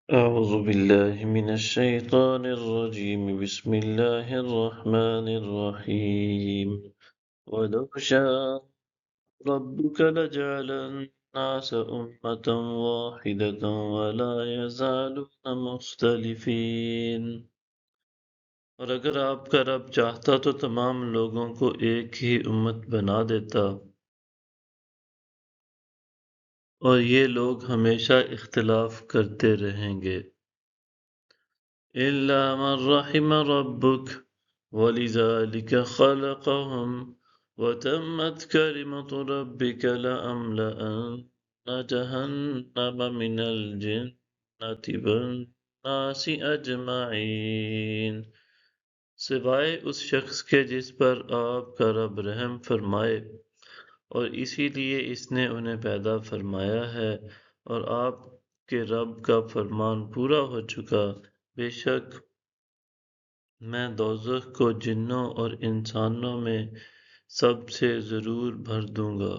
أعوذ بالله من الشيطان الرجيم بسم الله الرحمن الرحيم ولو شاء ربك لجعل الناس أمة واحدة ولا يزالون مختلفين اور اگر آپ کا رب چاہتا تو تمام لوگوں کو ایک ہی امت بنا دیتا اور یہ لوگ ہمیشہ اختلاف کرتے رہیں گے إلا من رحم ربك ولذلك خلقهم وتمت كلمة ربك لأملأن جهنم من الجنة والناس أجمعين سوائے اس شخص کے جس پر آپ کا رب رحم فرمائے اور اسی لیے اس نے انہیں پیدا فرمایا ہے اور آپ کے رب کا فرمان پورا ہو چکا بے شک میں دوزخ کو جنوں اور انسانوں میں سب سے ضرور بھر دوں گا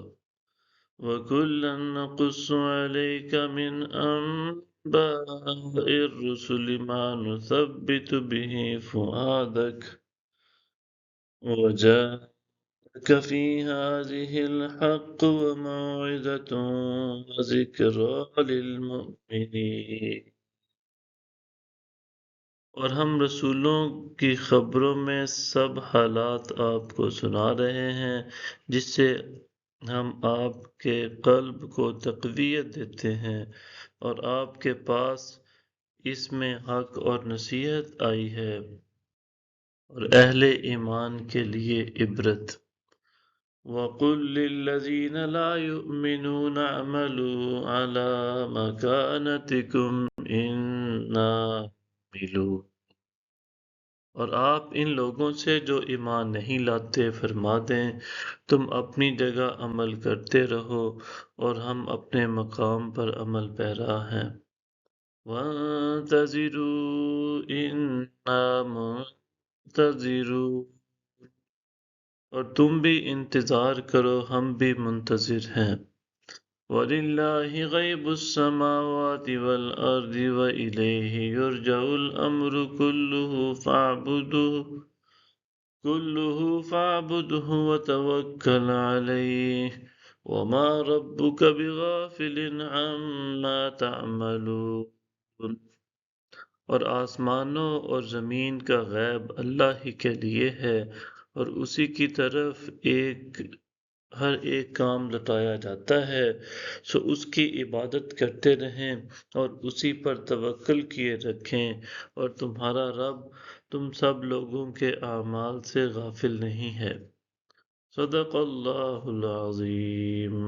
وَكُلًّا نَقُصُّ عَلَيْكَ مِنْ أَنْبَاءِ الرُّسُلِ مَا نُثَبِّتُ بِهِ فُؤَادَكَ وَجَاءَكَ فِي هَٰذِهِ الْحَقُّ وَمَوْعِظَةٌ وَذِكْرَىٰ لِلْمُؤْمِنِينَ اور ہم رسولوں کی خبروں میں سب حالات آپ کو سنا رہے ہیں جس سے ہم آپ کے قلب کو تقویت دیتے ہیں اور آپ کے پاس اس میں حق اور نصیحت آئی ہے اور اہل ایمان کے لیے عبرت وَقُل لِّلَّذِينَ لَا يُؤْمِنُونَ اعْمَلُوا عَلَىٰ مَكَانَتِكُمْ إِنَّا عَامِلُونَ اور آپ ان لوگوں سے جو ایمان نہیں لاتے فرما دیں تم اپنی جگہ عمل کرتے رہو اور ہم اپنے مقام پر عمل پیرا ہیں وَانتَظِرُوا إِنَّا مُنتَظِرُونَ اور تم بھی انتظار کرو ہم بھی منتظر ہیں وَلِلَّهِ غَيْبُ السَّمَاوَاتِ وَالْأَرْضِ وَإِلَيْهِ يُرْجَعُ الْأَمْرُ كُلُّهُ فَاعْبُدْهُ وَتَوَكَّلْ عَلَيْهِ وَمَا رَبُّكَ بِغَافِلٍ عَمَّا تَعْمَلُونَ اور آسمانوں اور زمین کا غیب اللہ ہی کے لیے ہے اور اسی کی طرف ہر ایک کام لوٹایا جاتا ہے سو اس کی عبادت کرتے رہیں اور اسی پر توکل کیے رکھیں اور تمہارا رب تم سب لوگوں کے اعمال سے غافل نہیں ہے صدق اللہ العظیم